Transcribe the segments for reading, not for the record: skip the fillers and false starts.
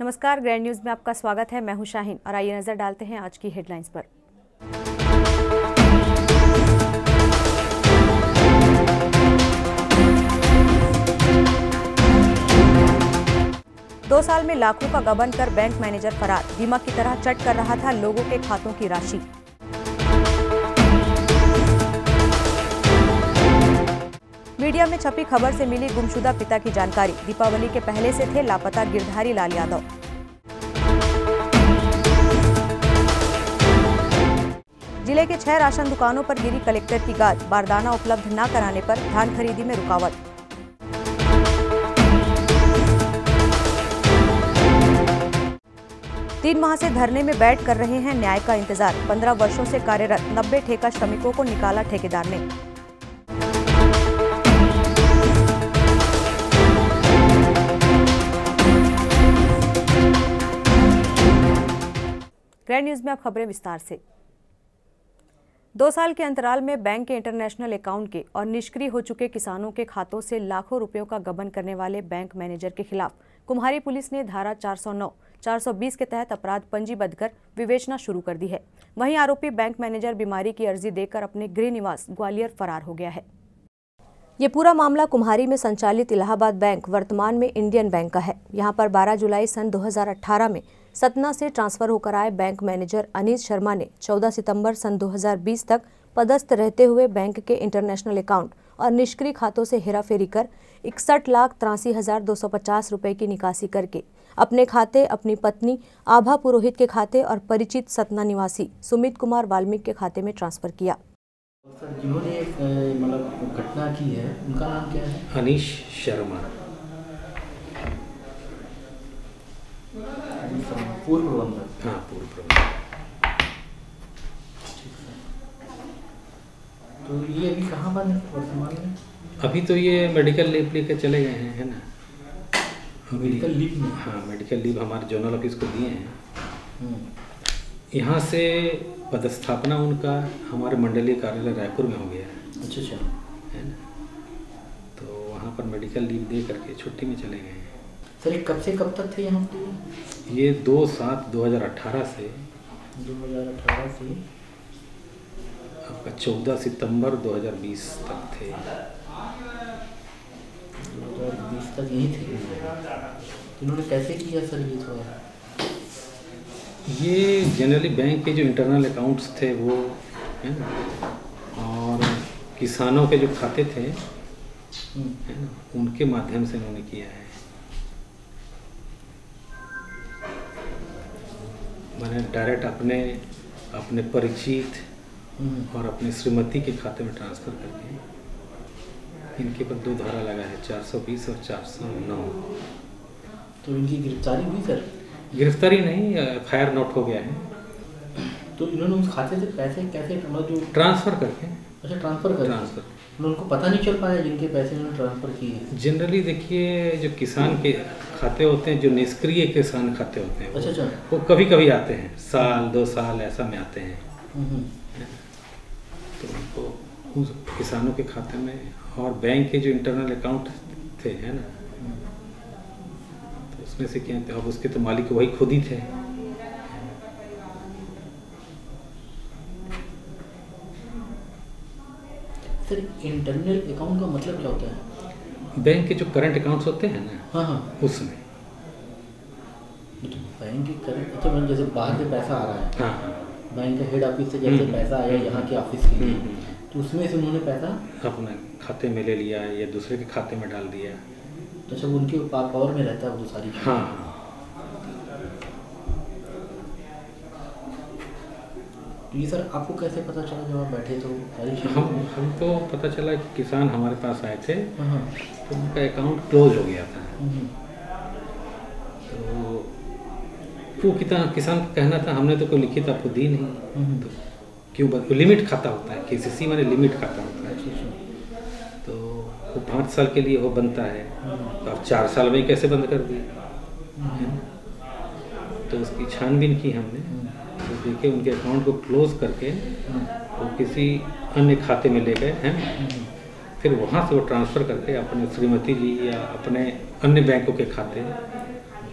नमस्कार, grand news में आपका स्वागत है। मैं हूं शाहीन और आइए नजर डालते हैं आज की हेडलाइंस पर। दो साल में लाखों का गबन कर बैंक मैनेजर फरार, दीमक की तरह चट कर रहा था लोगों के खातों की राशि। मीडिया में छपी खबर से मिली गुमशुदा पिता की जानकारी, दीपावली के पहले से थे लापता गिरधारी लाल यादव। जिले के 6 राशन दुकानों पर गिरी कलेक्टर की गाज, बारदाना उपलब्ध न कराने पर धान खरीदी में रुकावट। तीन माह से धरने में बैठ कर रहे हैं न्याय का इंतजार, 15 वर्षों से कार्यरत 90 ठेका श्रमिकों को निकाला ठेकेदार ने। ग्रैंड न्यूज में अब खबरें विस्तार से। 2 साल के अंतराल में बैंक के इंटरनेशनल अकाउंट के और निष्क्रिय हो चुके किसानों के खातों से लाखों रुपयों का गबन करने वाले बैंक मैनेजर के खिलाफ कुम्हारी पुलिस ने धारा 409, 420 के तहत अपराध पंजीबद्ध कर विवेचना शुरू कर दी है। वहीं आरोपी बैंक मैनेजर बीमारी की अर्जी देकर अपने गृह निवास ग्वालियर फरार हो गया है। ये पूरा मामला कुम्हारी में संचालित इलाहाबाद बैंक वर्तमान में इंडियन बैंक का है। यहाँ पर 12 जुलाई सन 2018 में सतना से ट्रांसफर होकर आए बैंक मैनेजर अनीस शर्मा ने 14 सितंबर सन 2020 तक पदस्थ रहते हुए बैंक के इंटरनेशनल अकाउंट और निष्क्रिय खातों से हेराफेरी कर 61,83,250 रुपए की निकासी करके अपने खाते, अपनी पत्नी आभा पुरोहित के खाते और परिचित सतना निवासी सुमित कुमार वाल्मीकि के खाते में ट्रांसफर किया। सर, जिन्होंने मतलब घटना की है उनका नाम क्या है? अनीश शर्मा, पूर्व प्रबंधक। हाँ, पूर्व प्रबंधक। तो ये अभी कहाँ बंद है वर्तमान में? अभी तो ये मेडिकल लीव लेके चले गए हैं, है ना। मेडिकल लीव में? हाँ, मेडिकल लीव हमारे जोनल ऑफिस को दिए हैं। यहाँ से पदस्थापना उनका हमारे मंडलीय कार्यालय रायपुर में हो गया है। अच्छा, है ना। तो वहाँ पर मेडिकल लीव दे करके छुट्टी में चले गए हैं। सर, ये कब से कब तक थे यहाँ पे? ये 2/7/2018 से 2018 से आपका 14 सितंबर 2020 तक थे। 2020 तक यहीं थे। इन्होंने कैसे किया सर ये थोड़ा? ये जनरली बैंक के जो इंटरनल अकाउंट्स थे वो, है ना, और किसानों के जो खाते थे, है ना, उनके माध्यम से उन्होंने किया है। मैंने डायरेक्ट अपने परिचित और अपने श्रीमती के खाते में ट्रांसफ़र करके इनके पर 2 धारा लगा है, 420 और 409। तो इनकी गिरफ्तारी हुई सर? गिरफ्तारी नहीं, FIR नोट हो गया है। तो इन्होंने उस खाते से पैसे कैसे जो ट्रांसफ़र करके? अच्छा, ट्रांसफ़र उनको पता नहीं चल पाया जिनके पैसे उन्होंने ट्रांसफ़र किए? जनरली देखिए, जो किसान के खाते होते हैं, जो निष्क्रिय किसान खाते होते हैं, अच्छा, वो कभी कभी आते हैं, साल 2 साल ऐसा में आते हैं। तो उनको उस किसानों के खाते में और बैंक के जो इंटरनल अकाउंट थे, है ना, तो उसमें से क्या, अब उसके तो मालिक वही खुद ही थे। सर, इंटरनल अकाउंट का मतलब क्या होता है? बैंक के जो करंट अकाउंट्स होते हैं ना, हाँ, उसमें। तो बैंक के करंट, अच्छा, मतलब जैसे बाहर से पैसा आ रहा है, हाँ, बैंक के हेड ऑफिस से जैसे पैसा आया यहाँ के ऑफिस के लिए, तो उसमें से उन्होंने पैसा अपने खाते में ले लिया या दूसरे के खाते में डाल दिया। तो अच्छा, उनके पावर में रहता है वो सारी चीज़ें। हाँ। तो ये सर आपको कैसे पता चला जब आप बैठे तो सारी चीज़ें? हमको पता चला कि किसान हमारे पास आए थे, हाँ, तो उनका अकाउंट क्लोज हो गया था। तो वो किसान का कहना था, हमने तो कोई लिखित आपको दी नहीं, तो क्यों लिमिट खाता होता है, KCC मैंने लिमिट खाता होता है। तो वो 5 साल के लिए वो बनता है, तो अब 4 साल में कैसे बंद कर दिया? तो उसकी छानबीन की हमने, तो देखे उनके अकाउंट को क्लोज करके वो किसी अन्य खाते में ले गए हैं। फिर वहाँ से वो ट्रांसफ़र करके अपने श्रीमती जी या अपने अन्य बैंकों के खाते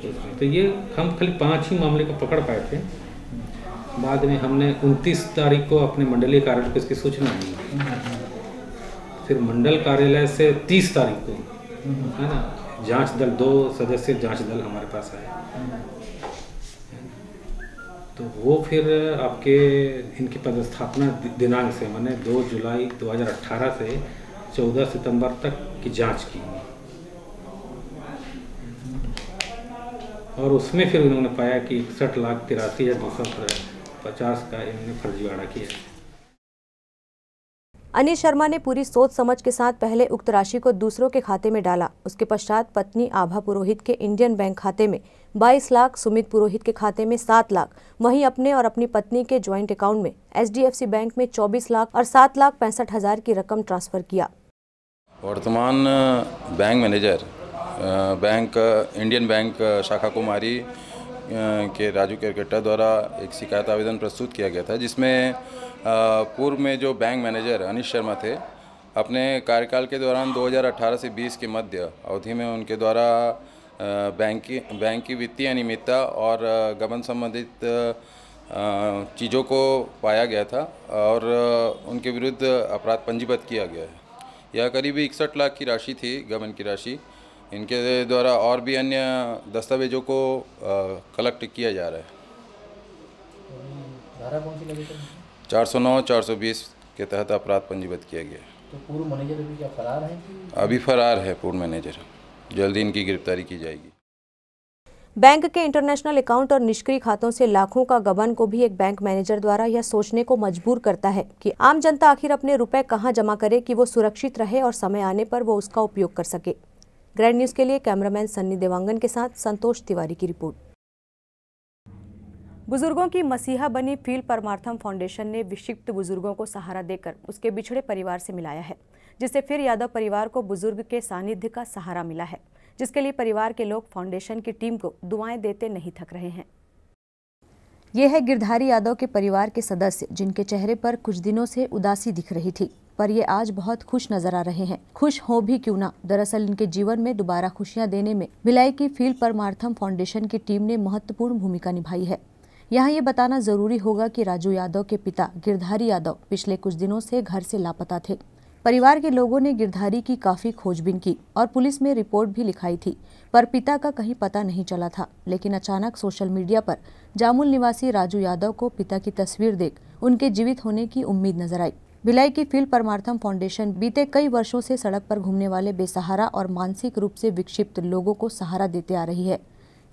तो ये हम खाली 5 ही मामले को पकड़ पाए थे। बाद में हमने 29 तारीख को अपने मंडलीय कार्यालय को इसकी सूचना दी। फिर मंडल कार्यालय से 30 तारीख को है ना जांच दल 2 सदस्य जांच दल हमारे पास आए। तो वो फिर आपके इनकी पदस्थापना दिनांक से माने 2 जुलाई 2018 से 14 सितंबर तक की जांच की और उसमें फिर उन्होंने पाया कि 61,83,250 का इन्होंने फर्जीवाड़ा किया। अनिल शर्मा ने पूरी सोच समझ के साथ पहले उक्त राशि को दूसरों के खाते में डाला। उसके पश्चात पत्नी आभा पुरोहित के इंडियन बैंक खाते में 22 लाख, सुमित पुरोहित के खाते में 7 लाख, वहीं अपने और अपनी पत्नी के ज्वाइंट अकाउंट में HDFC बैंक में 24 लाख और 7,65,000 की रकम ट्रांसफर किया। वर्तमान बैंक मैनेजर इंडियन बैंक शाखा कुमारी के राजू केरकेट्टा द्वारा एक शिकायत आवेदन प्रस्तुत किया गया था, जिसमें पूर्व में जो बैंक मैनेजर अनिल शर्मा थे, अपने कार्यकाल के दौरान 2018 से 20 के मध्य अवधि में उनके द्वारा बैंक की वित्तीय अनियमितता और गबन संबंधित चीज़ों को पाया गया था और उनके विरुद्ध अपराध पंजीबद्ध किया गया है। यह करीब 61 लाख की राशि थी, गबन की राशि। इनके द्वारा और भी अन्य दस्तावेजों को कलेक्ट किया जा रहा है। धारा कौन सी लगी? 409, 420 के तहत अपराध पंजीबद्ध किया गया। तो पूर्व मैनेजर अभी क्या फरार है? अभी फरार है पूर्व मैनेजर, जल्दी इनकी गिरफ्तारी की जाएगी। बैंक के इंटरनेशनल अकाउंट और निष्क्रिय खातों से लाखों का गबन को भी एक बैंक मैनेजर द्वारा यह सोचने को मजबूर करता है कि आम जनता आखिर अपने रुपए कहां जमा करे कि वो सुरक्षित रहे और समय आने पर वो उसका उपयोग कर सके। ग्रैंड न्यूज के लिए कैमरामैन सन्नी देवांगन के साथ संतोष तिवारी की रिपोर्ट। बुजुर्गों की मसीहा बनी फील परमार्थम फाउंडेशन ने विक्षिप्त बुजुर्गों को सहारा देकर उसके बिछड़े परिवार से मिलाया है, जिससे फिर यादव परिवार को बुजुर्ग के सानिध्य का सहारा मिला है, जिसके लिए परिवार के लोग फाउंडेशन की टीम को दुआएं देते नहीं थक रहे हैं। ये है गिरधारी यादव के परिवार के सदस्य, जिनके चेहरे पर कुछ दिनों से उदासी दिख रही थी, पर ये आज बहुत खुश नजर आ रहे हैं। खुश हो भी क्यों ना, दरअसल इनके जीवन में दोबारा खुशियां देने में भिलाई की फील परमार्थम फाउंडेशन की टीम ने महत्वपूर्ण भूमिका निभाई है। यहाँ ये बताना जरूरी होगा कि राजू यादव के पिता गिरधारी यादव पिछले कुछ दिनों से घर से लापता थे। परिवार के लोगों ने गिरधारी की काफी खोजबीन की और पुलिस में रिपोर्ट भी लिखाई थी, पर पिता का कहीं पता नहीं चला था। लेकिन अचानक सोशल मीडिया पर जामुल निवासी राजू यादव को पिता की तस्वीर देख उनके जीवित होने की उम्मीद नजर आई। भिलाई की फील परमार्थम फाउंडेशन बीते कई वर्षों से सड़क पर घूमने वाले बेसहारा और मानसिक रूप से विक्षिप्त लोगों को सहारा देते आ रही है।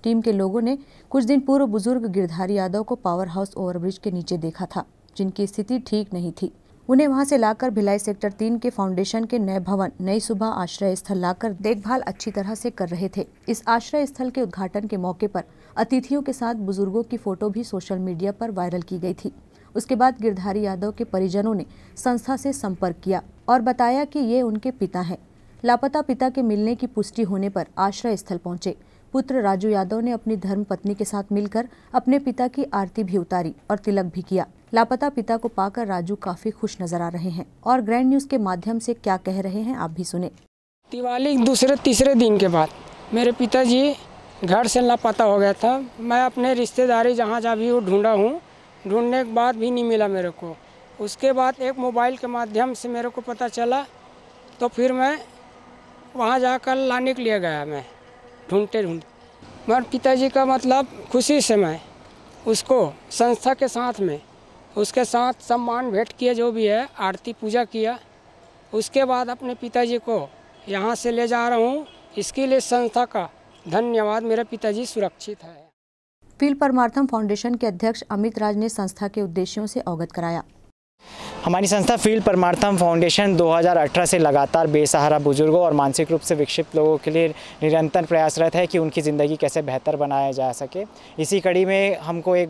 टीम के लोगों ने कुछ दिन पूर्व बुजुर्ग गिरधारी यादव को पावर हाउस ओवरब्रिज के नीचे देखा था, जिनकी स्थिति ठीक नहीं थी। उन्हें वहां से लाकर भिलाई सेक्टर 3 के फाउंडेशन के नए भवन नई सुबह आश्रय स्थल लाकर देखभाल अच्छी तरह से कर रहे थे। इस आश्रय स्थल के उद्घाटन के मौके पर अतिथियों के साथ बुजुर्गों की फोटो भी सोशल मीडिया पर वायरल की गई थी। उसके बाद गिरधारी यादव के परिजनों ने संस्था से संपर्क किया और बताया कि ये उनके पिता हैं। लापता पिता के मिलने की पुष्टि होने पर आश्रय स्थल पहुंचे पुत्र राजू यादव ने अपनी धर्म पत्नी के साथ मिलकर अपने पिता की आरती भी उतारी और तिलक भी किया। लापता पिता को पाकर राजू काफी खुश नजर आ रहे हैं और ग्रैंड न्यूज के माध्यम से क्या कह रहे हैं आप भी सुने। दिवाली दूसरे तीसरे दिन के बाद मेरे पिताजी घर से लापता हो गया था। मैं अपने रिश्तेदारी जहाँ भी ढूंढा हूँ, ढूंढने के बाद भी नहीं मिला मेरे को। उसके बाद एक मोबाइल के माध्यम से मेरे को पता चला, तो फिर मैं वहाँ जाकर लाने के लिए गया। मैं ढूंढते मेरे पिताजी का मतलब खुशी से मैं उसको संस्था के साथ में उसके साथ सम्मान भेंट किया, जो भी है आरती पूजा किया। उसके बाद अपने पिताजी को यहाँ से ले जा रहा हूँ। इसके लिए संस्था का धन्यवाद। मेरे पिताजी सुरक्षित है। फील परमार्थम फाउंडेशन के अध्यक्ष अमित राज ने संस्था के उद्देश्यों से अवगत कराया। हमारी संस्था फील परमार्थम फाउंडेशन 2018 से लगातार बेसहारा बुजुर्गों और मानसिक रूप से विक्षिप्त लोगों के लिए निरंतर प्रयासरत है कि उनकी ज़िंदगी कैसे बेहतर बनाया जा सके। इसी कड़ी में हमको एक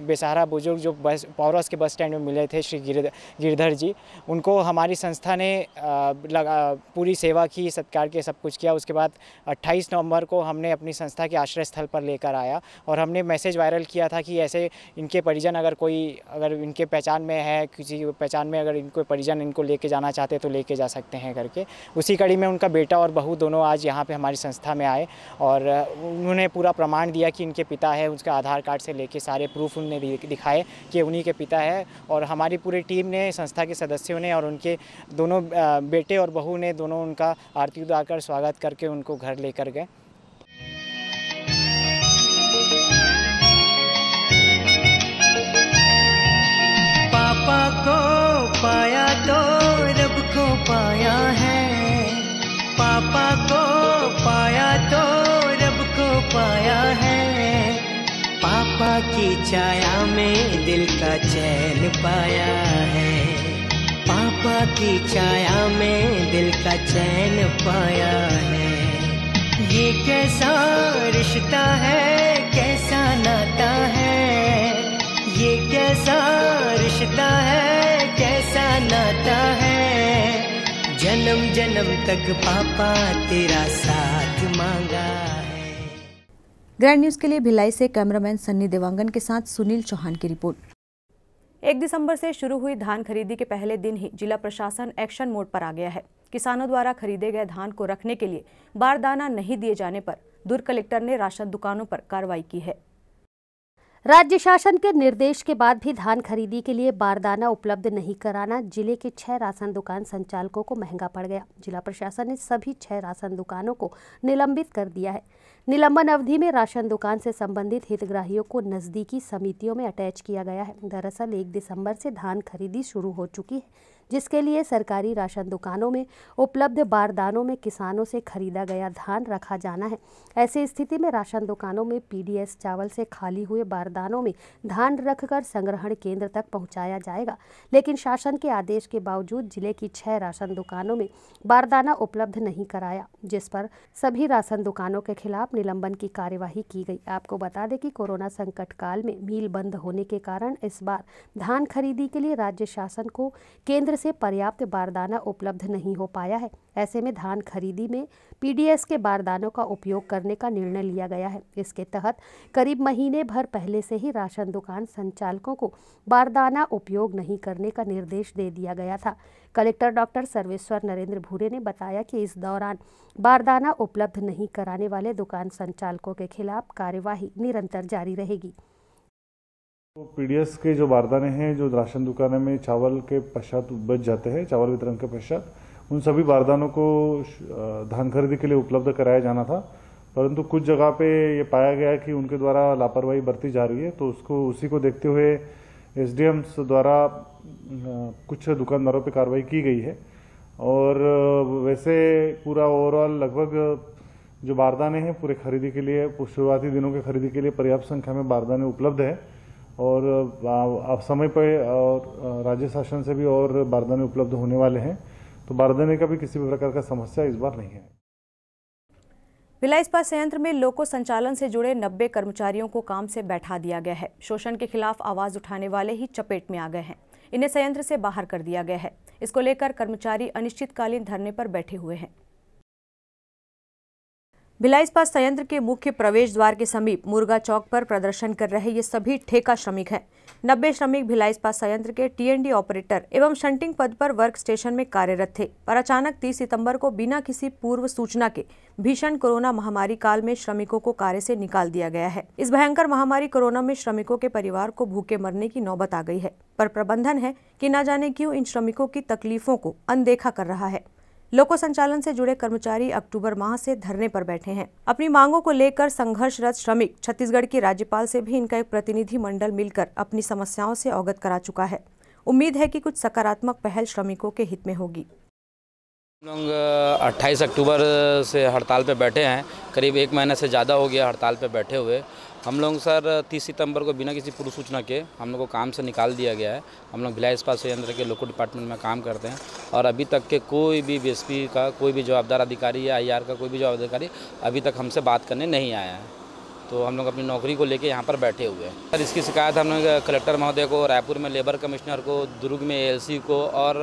बेसहारा बुजुर्ग जो पावर हाउस के बस स्टैंड में मिले थे, श्री गिरधर जी, उनको हमारी संस्था ने पूरी सेवा की, सत्कार के सब कुछ किया। उसके बाद 28 नवंबर को हमने अपनी संस्था के आश्रय स्थल पर लेकर आया और हमने मैसेज वायरल किया था कि ऐसे इनके परिजन अगर इनके पहचान में है, किसी पहचान पहचान में अगर इनको परिजन इनको लेके जाना चाहते तो लेके जा सकते हैं करके। उसी कड़ी में उनका बेटा और बहू दोनों आज यहाँ पे हमारी संस्था में आए और उन्होंने पूरा प्रमाण दिया कि इनके पिता है। उसका आधार कार्ड से लेके सारे प्रूफ उन्होंने दिखाए कि उन्हीं के पिता है। और हमारी पूरी टीम ने, संस्था के सदस्यों ने और उनके दोनों बेटे और बहू ने दोनों उनका आरती उतारकर स्वागत करके उनको घर लेकर गए। पापा को पाया तो रब को पाया है, पापा को पाया तो रब को पाया है। पापा की छाया में दिल का चैन पाया है, पापा की छाया में दिल का चैन पाया है। ये कैसा रिश्ता है, कैसा नाता है, ये कैसा रिश्ता है, कैसा नाता है। जन्म जन्म तक पापा तेरा साथ मांगा है। ग्रैंड न्यूज के लिए भिलाई से कैमरामैन सन्नी देवांगन के साथ सुनील चौहान की रिपोर्ट। 1 दिसंबर से शुरू हुई धान खरीदी के पहले दिन ही जिला प्रशासन एक्शन मोड पर आ गया है। किसानों द्वारा खरीदे गए धान को रखने के लिए बारदाना नहीं दिए जाने पर दुर्ग कलेक्टर ने राशन दुकानों पर कार्रवाई की है। राज्य शासन के निर्देश के बाद भी धान खरीदी के लिए बारदाना उपलब्ध नहीं कराना जिले के 6 राशन दुकान संचालकों को महंगा पड़ गया। जिला प्रशासन ने सभी 6 राशन दुकानों को निलंबित कर दिया है। निलंबन अवधि में राशन दुकान से संबंधित हितग्राहियों को नजदीकी समितियों में अटैच किया गया है। दरअसल 1 दिसंबर से धान खरीदी शुरू हो चुकी है, जिसके लिए सरकारी राशन दुकानों में उपलब्ध बारदानों में किसानों से खरीदा गया धान रखा जाना है। ऐसी स्थिति में राशन दुकानों में पीडीएस चावल से खाली हुए बारदानों में धान रखकर संग्रहण केंद्र तक पहुंचाया जाएगा। लेकिन शासन के आदेश के बावजूद जिले की 6 राशन दुकानों में बारदाना उपलब्ध नहीं कराया, जिस पर सभी राशन दुकानों के खिलाफ निलंबन की कार्यवाही की गई। आपको बता दें कि कोरोना संकट काल में मिल बंद होने के कारण इस बार धान खरीदी के लिए राज्य शासन को केंद्र से पर्याप्त बारदाना उपलब्ध नहीं हो पाया है। ऐसे में धान खरीदी में पीडीएस के बारदानों का उपयोग करने का निर्णय लिया गया है। इसके तहत करीब महीने भर पहले से ही राशन दुकान संचालकों को बारदाना उपयोग नहीं करने का निर्देश दे दिया गया था। कलेक्टर डॉक्टर सर्वेश्वर नरेंद्र भूरे ने बताया कि इस दौरान बारदाना उपलब्ध नहीं कराने वाले दुकान संचालकों के खिलाफ कार्यवाही निरंतर जारी रहेगी। पीडीएस के जो बारदाने हैं जो राशन दुकानों में चावल के पश्चात बच जाते हैं, चावल वितरण के पश्चात, उन सभी बारदानों को धान खरीदी के लिए उपलब्ध कराया जाना था। परंतु कुछ जगह पे ये पाया गया कि उनके द्वारा लापरवाही बरती जा रही है, तो उसी को देखते हुए एसडीएम्स द्वारा कुछ दुकानदारों पे कार्रवाई की गई है। और वैसे पूरा ओवरऑल लगभग जो बारदाने हैं पूरे खरीदी के लिए, शुरुआती दिनों के खरीदी के लिए पर्याप्त संख्या में बारदाने उपलब्ध है और अब समय पर राज्य शासन से भी और बारदाने उपलब्ध होने वाले हैं, तो बारदाने का भी किसी भी प्रकार का समस्या इस बार नहीं है। भिलाई इस्पात संयंत्र में लोको संचालन से जुड़े 90 कर्मचारियों को काम से बैठा दिया गया है। शोषण के खिलाफ आवाज उठाने वाले ही चपेट में आ गए हैं। इन्हें संयंत्र से बाहर कर दिया गया है। इसको लेकर कर्मचारी अनिश्चितकालीन धरने पर बैठे हुए हैं। भिलाई इस्पात संयंत्र के मुख्य प्रवेश द्वार के समीप मुर्गा चौक पर प्रदर्शन कर रहे ये सभी ठेका श्रमिक हैं। 90 श्रमिक भिलाई इस्पात संयंत्र के टीएनडी ऑपरेटर एवं शंटिंग पद पर वर्क स्टेशन में कार्यरत थे, पर अचानक 30 सितंबर को बिना किसी पूर्व सूचना के भीषण कोरोना महामारी काल में श्रमिकों को कार्य से निकाल दिया गया है। इस भयंकर महामारी कोरोना में श्रमिकों के परिवार को भूखे मरने की नौबत आ गई है, पर प्रबंधन है कि न जाने क्यों इन श्रमिकों की तकलीफों को अनदेखा कर रहा है। लोको संचालन से जुड़े कर्मचारी अक्टूबर माह से धरने पर बैठे हैं। अपनी मांगों को लेकर संघर्षरत श्रमिक छत्तीसगढ़ की राज्यपाल से भी इनका एक प्रतिनिधि मंडल मिलकर अपनी समस्याओं से अवगत करा चुका है। उम्मीद है कि कुछ सकारात्मक पहल श्रमिकों के हित में होगी। हम लोग 28 अक्टूबर से हड़ताल पे बैठे हैं। करीब 1 महीने से ज़्यादा हो गया हड़ताल पे बैठे हुए। हम लोग सर 30 सितंबर को बिना किसी पूर्व सूचना के हम लोग को काम से निकाल दिया गया है। हम लोग भिलाई इस्पात संयंत्र के लोको डिपार्टमेंट में काम करते हैं और अभी तक के कोई भी बीएसपी का कोई भी जवाबदार अधिकारी या आईआर का कोई भी जवाबदार अधिकारी अभी तक हमसे बात करने नहीं आया है। तो हम लोग अपनी नौकरी को लेके यहाँ पर बैठे हुए हैं। सर इसकी शिकायत हम लोग कलेक्टर महोदय को, रायपुर में लेबर कमिश्नर को, दुर्ग में एएलसी को और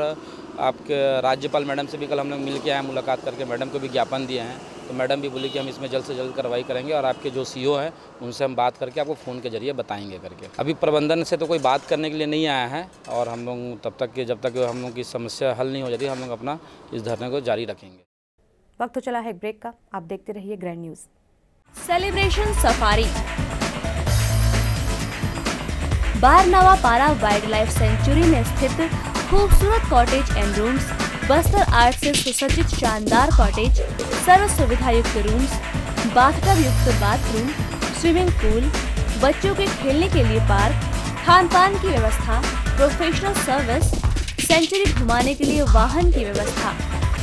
आपके राज्यपाल मैडम से भी कल हम लोग मिल के आए, मुलाकात करके मैडम को भी ज्ञापन दिए हैं। तो मैडम भी बोली कि हम इसमें जल्द से जल्द कार्रवाई करेंगे और आपके जो सीईओ हैं उनसे हम बात करके आपको फ़ोन के जरिए बताएंगे करके। अभी प्रबंधन से तो कोई बात करने के लिए नहीं आया है और हम लोग तब तक कि जब तक हम लोग की समस्या हल नहीं हो जाती हम लोग अपना इस धरने को जारी रखेंगे। वक्त तो चला है ब्रेक का, आप देखते रहिए ग्रैंड न्यूज़। सेलिब्रेशन सफारी बारनावा पारा वाइल्ड लाइफ सेंचुरी में स्थित खूबसूरत cottage and rooms, Bastar art से सुसज्जित शानदार कॉटेज, सर्व सुविधा युक्त रूम्स, बाथटब युक्त बाथरूम, स्विमिंग पूल, बच्चों के खेलने के लिए पार्क, खान पान की व्यवस्था, प्रोफेशनल सर्विस, सेंचुरी घुमाने के लिए वाहन की व्यवस्था।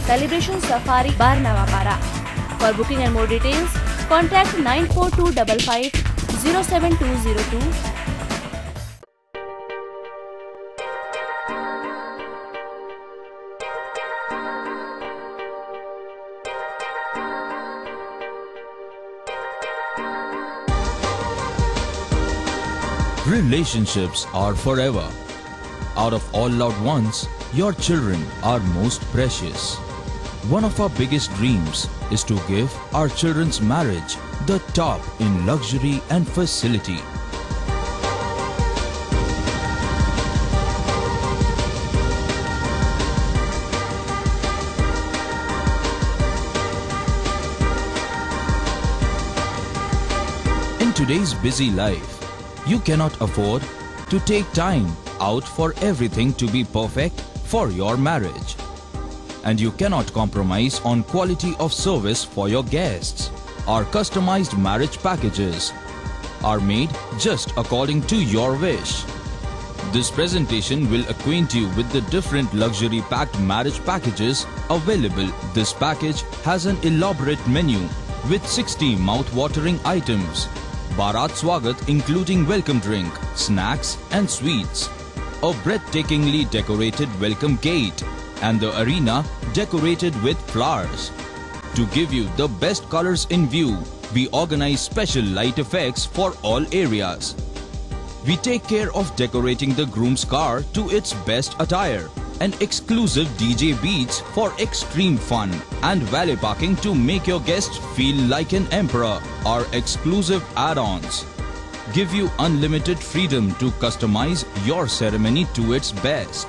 सेलिब्रेशन सफारी बारनावा पारा। For booking and more details contact 9425507202। Relationships are forever. Out of all loved ones, your children are most precious. One of our biggest dreams is to give our children's marriage the top in luxury and facility. In today's busy life, you cannot afford to take time out for everything to be perfect for your marriage. And you cannot compromise on quality of service for your guests. Our customized marriage packages are made just according to your wish. This presentation will acquaint you with the different luxury packed marriage packages available. This package has an elaborate menu with 60 mouth-watering items. Bharat Swagat including welcome drink, snacks and sweets. A breathtakingly decorated welcome gate and the arena decorated with flowers. To give you the best colors in view, we organize special light effects for all areas. We take care of decorating the groom's car to its best attire and exclusive DJ beats for extreme fun and valet parking to make your guests feel like an emperor. Our exclusive add-ons give you unlimited freedom to customize your ceremony to its best.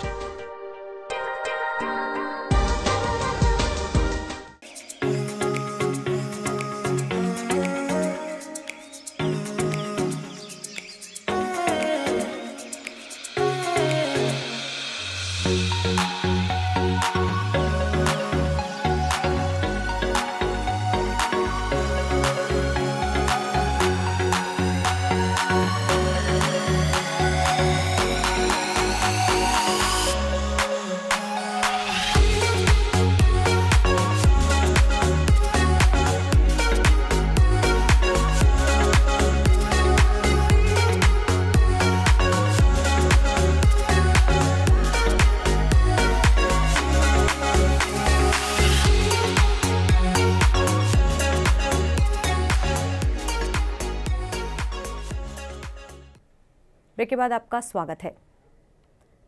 Break के बाद आपका स्वागत है।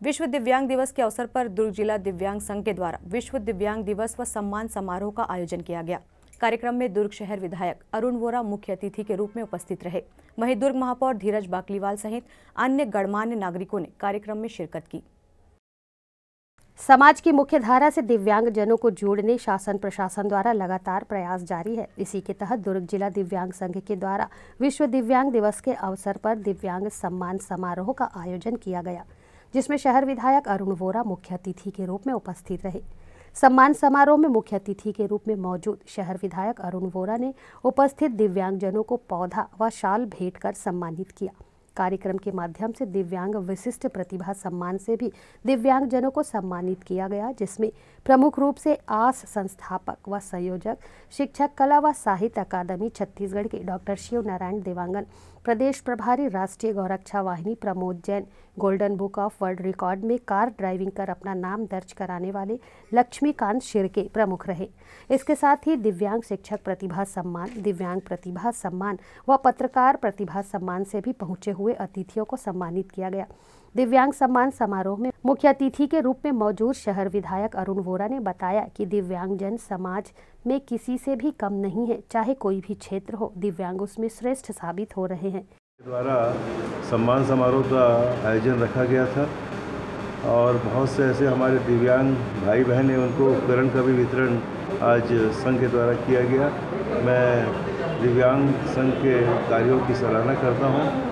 विश्व दिव्यांग दिवस के अवसर पर दुर्ग जिला दिव्यांग संघ के द्वारा विश्व दिव्यांग दिवस व सम्मान समारोह का आयोजन किया गया। कार्यक्रम में दुर्ग शहर विधायक अरुण वोरा मुख्य अतिथि के रूप में उपस्थित रहे। वहीं दुर्ग महापौर धीरज बाकलीवाल सहित अन्य गणमान्य नागरिकों ने कार्यक्रम में शिरकत की। समाज की मुख्य धारा से दिव्यांगजनों को जोड़ने शासन प्रशासन द्वारा लगातार प्रयास जारी है। इसी के तहत दुर्ग जिला दिव्यांग संघ के द्वारा विश्व दिव्यांग दिवस के अवसर पर दिव्यांग सम्मान समारोह का आयोजन किया गया, जिसमें शहर विधायक अरुण वोरा मुख्य अतिथि के रूप में उपस्थित रहे। सम्मान समारोह में मुख्य अतिथि के रूप में मौजूद शहर विधायक अरुण वोरा ने उपस्थित दिव्यांगजनों को पौधा व शाल भेंट कर सम्मानित किया। कार्यक्रम के माध्यम से दिव्यांग विशिष्ट प्रतिभा सम्मान से भी दिव्यांगजनों को सम्मानित किया गया, जिसमें प्रमुख रूप से आस संस्थापक व संयोजक शिक्षक कला व साहित्य अकादमी छत्तीसगढ़ के डॉक्टर शिव नारायण देवांगन, प्रदेश प्रभारी राष्ट्रीय गौरक्षा वाहिनी Pramod Jain, golden book of world record में कार ड्राइविंग कर अपना नाम दर्ज कराने वाले लक्ष्मीकांत शिर्के प्रमुख रहे। इसके साथ ही दिव्यांग शिक्षक प्रतिभा सम्मान, दिव्यांग प्रतिभा सम्मान व पत्रकार प्रतिभा सम्मान से भी पहुंचे हुए अतिथियों को सम्मानित किया गया। दिव्यांग सम्मान समारोह में मुख्य अतिथि के रूप में मौजूद शहर विधायक अरुण वोरा ने बताया कि दिव्यांगजन समाज में किसी से भी कम नहीं है, चाहे कोई भी क्षेत्र हो, दिव्यांग उसमें श्रेष्ठ साबित हो रहे हैं। द्वारा सम्मान समारोह का आयोजन रखा गया था और बहुत से ऐसे हमारे दिव्यांग भाई बहन हैं, उनको उपकरण का भी वितरण आज संघ के द्वारा किया गया। मैं दिव्यांग संघ के कार्यों की सराहना करता हूं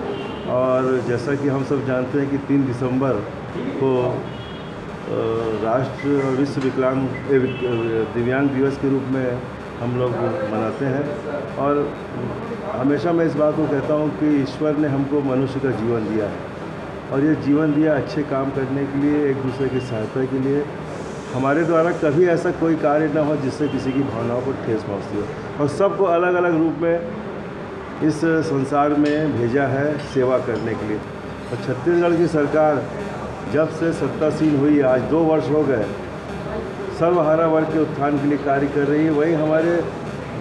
और जैसा कि हम सब जानते हैं कि 3 दिसंबर को राष्ट्र विश्व विकलांग दिव्यांग दिवस के रूप में हम लोग मनाते हैं और हमेशा मैं इस बात को कहता हूं कि ईश्वर ने हमको मनुष्य का जीवन दिया है और ये जीवन दिया अच्छे काम करने के लिए, एक दूसरे की सहायता के लिए। हमारे द्वारा कभी ऐसा कोई कार्य न हो जिससे किसी की भावनाओं को ठेस पहुँचती हो और सबको अलग अलग रूप में इस संसार में भेजा है सेवा करने के लिए। और छत्तीसगढ़ की सरकार जब से सत्तासीन हुई, आज 2 वर्ष हो गए, सर्वहारा वर्ग के उत्थान के लिए कार्य कर रही है। वही हमारे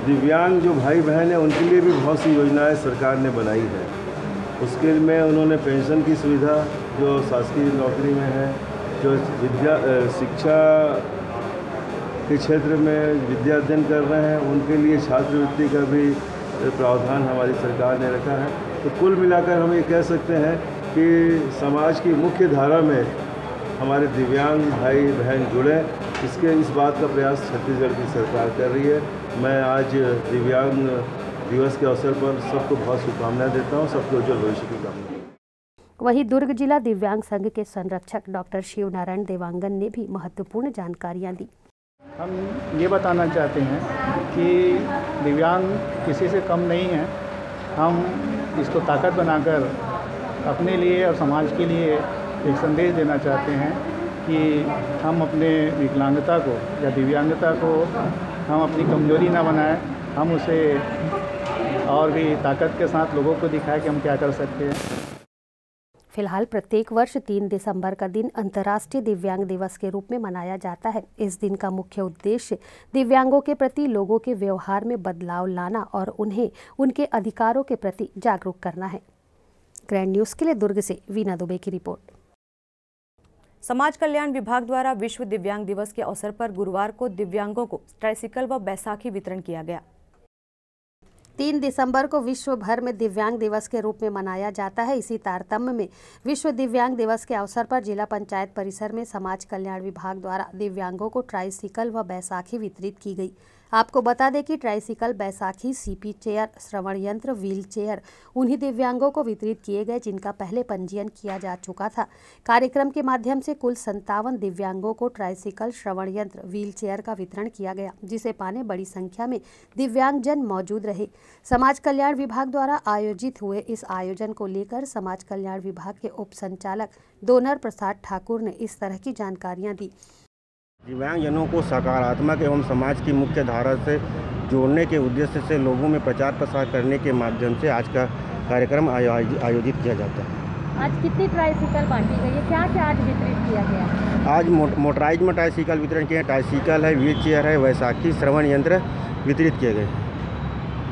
दिव्यांग जो भाई बहन हैं उनके लिए भी बहुत सी योजनाएं सरकार ने बनाई है। उसके में उन्होंने पेंशन की सुविधा जो शासकीय नौकरी में है, जो शिक्षा के क्षेत्र में विद्या अध्ययन कर रहे हैं, उनके लिए छात्रवृत्ति का भी प्रावधान हमारी सरकार ने रखा है। तो कुल मिलाकर हम ये कह सकते हैं कि समाज की मुख्य धारा में हमारे दिव्यांग भाई बहन जुड़े, इस बात का प्रयास छत्तीसगढ़ की सरकार कर रही है। मैं आज दिव्यांग दिवस के अवसर पर सबको बहुत शुभकामनाएं देता हूं, सबके उज्जवल भविष्य की कामना। वहीं दुर्ग जिला दिव्यांग संघ के संरक्षक डॉक्टर शिव नारायण देवांगन ने भी महत्वपूर्ण जानकारियां दी। हम ये बताना चाहते हैं कि दिव्यांग किसी से कम नहीं है। हम इसको ताकत बनाकर अपने लिए और समाज के लिए एक संदेश देना चाहते हैं कि हम अपने विकलांगता को या दिव्यांगता को हम अपनी कमजोरी ना बनाएं, हम उसे और भी ताकत के साथ लोगों को दिखाएं कि हम क्या कर सकते हैं। फिलहाल प्रत्येक वर्ष 3 दिसंबर का दिन अंतर्राष्ट्रीय दिव्यांग दिवस के रूप में मनाया जाता है। इस दिन का मुख्य उद्देश्य दिव्यांगों के प्रति लोगों के व्यवहार में बदलाव लाना और उन्हें उनके अधिकारों के प्रति जागरूक करना है। ग्रैंड न्यूज़ के लिए दुर्ग से वीना दुबे की रिपोर्ट। समाज कल्याण विभाग द्वारा विश्व दिव्यांग दिवस के अवसर पर गुरुवार को दिव्यांगों को ट्राइसिकल व बैसाखी वितरण किया गया। 3 दिसंबर को विश्व भर में दिव्यांग दिवस के रूप में मनाया जाता है। इसी तारतम्य में विश्व दिव्यांग दिवस के अवसर पर जिला पंचायत परिसर में समाज कल्याण विभाग द्वारा दिव्यांगों को ट्राइसिकल व बैसाखी वितरित की गई। आपको बता दें कि ट्राइसिकल, बैसाखी, सीपी चेयर, श्रवण यंत्र, व्हील चेयर उन्हीं दिव्यांगों को वितरित किए गए जिनका पहले पंजीयन किया जा चुका था। कार्यक्रम के माध्यम से कुल 57 दिव्यांगों को ट्राइसिकल, श्रवण यंत्र, व्हील चेयर का वितरण किया गया, जिसे पाने बड़ी संख्या में दिव्यांगजन मौजूद रहे। समाज कल्याण विभाग द्वारा आयोजित हुए इस आयोजन को लेकर समाज कल्याण विभाग के उप संचालक डोनर प्रसाद ठाकुर ने इस तरह की जानकारियाँ दी। दिव्यांगजनों को सकारात्मक एवं समाज की मुख्य धारा से जोड़ने के उद्देश्य से लोगों में प्रचार प्रसार करने के माध्यम से आज का कार्यक्रम आयोजित किया जाता है। आज कितनी ट्राइसिकल बांटी गई है, क्या क्या आज वितरित किया गया? आज मोटराइज में ट्राइसिकल वितरण किए। ट्राइसिकल है, व्हील चेयर है, वैसाखी, श्रवण यंत्र वितरित किए गए।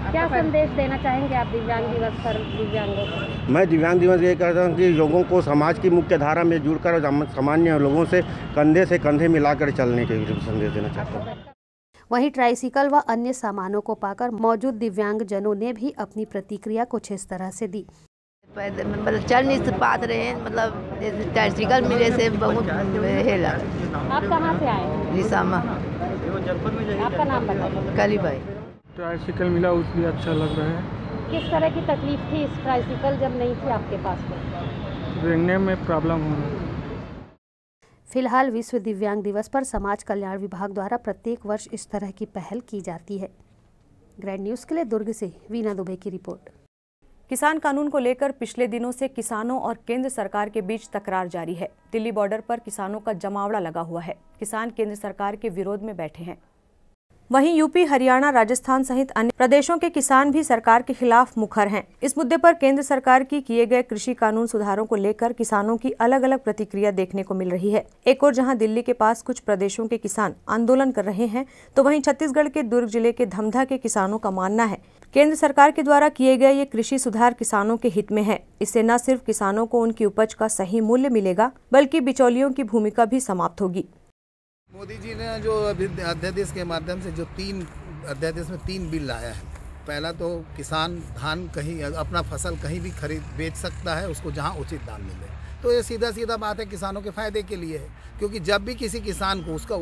क्या संदेश देना चाहेंगे आप दिव्यांग दिवस पर दिव्यांगों को? मैं दिव्यांग दिवस ये कहता हूँ कि लोगों को समाज की मुख्य धारा में जुड़कर सामान्य लोगों से कंधे मिलाकर चलने के संदेश देना चाहता हूँ। वहीं ट्राइसिकल व अन्य सामानों को पाकर मौजूद दिव्यांगजनों ने भी अपनी प्रतिक्रिया कुछ इस तरह से दी। मतलब चल नहीं पा रहे हैं, मतलब ट्राइसिकल मिले से बहुत हेला। आप कहाँ से आए? रिसामा। आपका नाम बताइए। कली भाई। ट्राइसिकल मिला उसलिए अच्छा लग रहा है। किस तरह की तकलीफ थी इस ट्राइसिकल जब नहीं थी आपके पास में? रेंगने में प्रॉब्लम हो रहा है। फिलहाल विश्व दिव्यांग दिवस पर समाज कल्याण विभाग द्वारा प्रत्येक वर्ष इस तरह की पहल की जाती है। ग्रैंड न्यूज़ के लिए दुर्ग से वीना दुबे की रिपोर्ट। किसान कानून को लेकर पिछले दिनों से किसानों और केंद्र सरकार के बीच तकरार जारी है। दिल्ली बॉर्डर पर किसानों का जमावड़ा लगा हुआ है। किसान केंद्र सरकार के विरोध में बैठे हैं। वहीं यूपी, हरियाणा, राजस्थान सहित अन्य प्रदेशों के किसान भी सरकार के खिलाफ मुखर हैं। इस मुद्दे पर केंद्र सरकार की किए गए कृषि कानून सुधारों को लेकर किसानों की अलग अलग प्रतिक्रिया देखने को मिल रही है। एक और जहां दिल्ली के पास कुछ प्रदेशों के किसान आंदोलन कर रहे हैं, तो वहीं छत्तीसगढ़ के दुर्ग जिले के धमधा के किसानों का मानना है केंद्र सरकार के द्वारा किए गए ये कृषि सुधार किसानों के हित में है। इससे न सिर्फ किसानों को उनकी उपज का सही मूल्य मिलेगा, बल्कि बिचौलियों की भूमिका भी समाप्त होगी। मोदी जी ने जो अध्यादेश के माध्यम से जो 3 बिल लाया है, पहला तो किसान धान कहीं अपना फसल कहीं भी बेच सकता है, उसको जहां उचित दाम मिले। तो ये सीधा बात है, किसानों के फायदे के लिए है, क्योंकि जब भी किसी किसान को उसका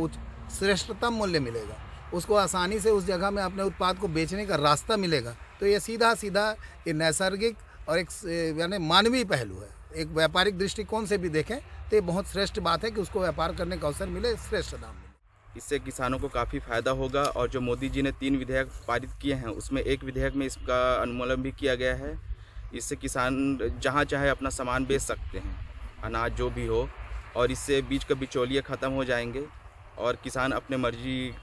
श्रेष्ठतम मूल्य मिलेगा, उसको आसानी से उस जगह में अपने उत्पाद को बेचने का रास्ता मिलेगा। तो ये सीधा ये नैसर्गिक और एक यानी मानवीय पहलू है। एक व्यापारिक दृष्टिकोण से भी देखें तो ये बहुत श्रेष्ठ बात है कि उसको व्यापार करने का अवसर मिले, श्रेष्ठ दाम मिले। इससे किसानों को काफ़ी फायदा होगा। और जो मोदी जी ने 3 विधेयक पारित किए हैं, उसमें एक विधेयक में इसका अनुमोदन भी किया गया है। इससे किसान जहाँ चाहे अपना सामान बेच सकते हैं, अनाज जो भी हो, और इससे बीच का बिचौलिए ख़त्म हो जाएंगे और किसान अपने मर्जी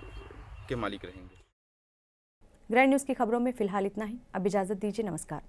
के मालिक रहेंगे। ग्रैंड न्यूज़ की खबरों में फिलहाल इतना ही। अब इजाज़त दीजिए। नमस्कार।